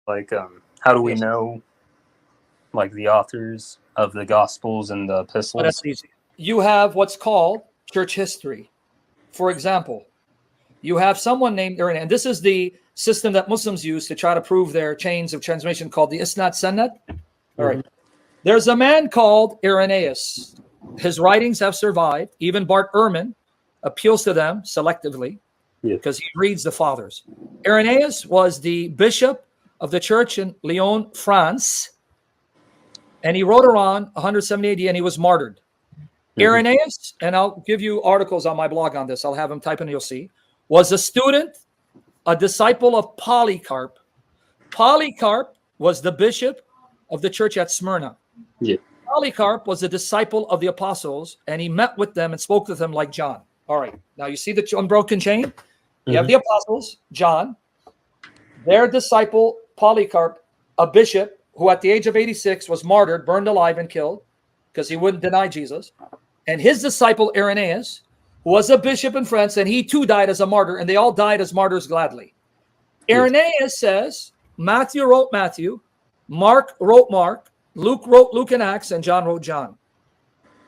Like, how do we Yes. know, like, the authors of the Gospels and the Oh, epistles? that's easy. You have what's called church history. For example, you have someone named Irenaeus, and this is the system that Muslims use to try to prove their chains of transmission called the Isnad Sanad. All right. There's a man called Irenaeus. His writings have survived. Even Bart Ehrman appeals to them selectively because he reads the fathers. Irenaeus was the bishop of the church in Lyon, France, and he wrote around 170 AD, and he was martyred. Irenaeus, and I'll give you articles on my blog on this. I'll have him type in, you'll see, was a student, a disciple of Polycarp. Polycarp was the bishop of the church at Smyrna. Yeah. Polycarp was a disciple of the apostles, and he met with them and spoke to them like John. All right. Now you see the unbroken chain? You have the apostles, John, their disciple, Polycarp, a bishop who at the age of 86 was martyred, burned alive, and killed because he wouldn't deny Jesus. And his disciple, Irenaeus, who was a bishop in France, and he too died as a martyr, and they all died as martyrs gladly. Irenaeus says Matthew wrote Matthew, Mark wrote Mark, Luke wrote Luke and Acts, and John wrote John.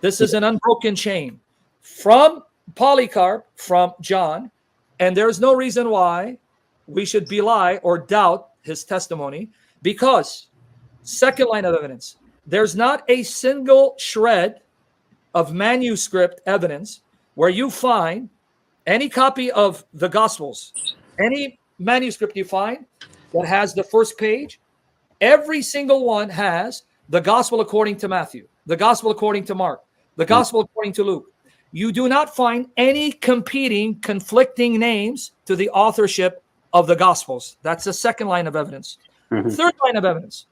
This is an unbroken chain from Polycarp, from John, and there's no reason why we should belie or doubt his testimony, because, second line of evidence, there's not a single shred of manuscript evidence where you find any copy of the Gospels, any manuscript you find that has the first page, every single one has the Gospel according to Matthew, the Gospel according to Mark, the Gospel according to Luke. You do not find any competing, conflicting names to the authorship of the Gospels. That's the second line of evidence. Third line of evidence.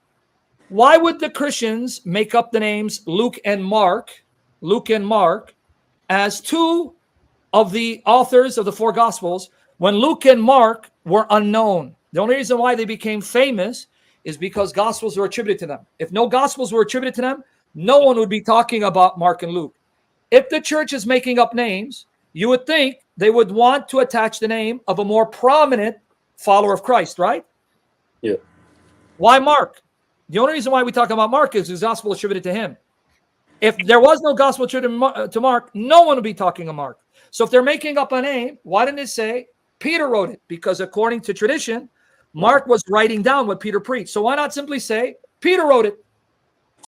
Why would the Christians make up the names Luke and Mark as two of the authors of the four Gospels when Luke and Mark were unknown? The only reason why they became famous is because Gospels were attributed to them. If no Gospels were attributed to them, no one would be talking about Mark and Luke. If the church is making up names, you would think they would want to attach the name of a more prominent follower of Christ, right? Yeah. Why Mark? The only reason why we talk about Mark is his gospel attributed to him. If there was no gospel attributed to Mark, no one would be talking of Mark. So if they're making up a name, why didn't it say Peter wrote it? Because according to tradition, Mark was writing down what Peter preached. So why not simply say Peter wrote it?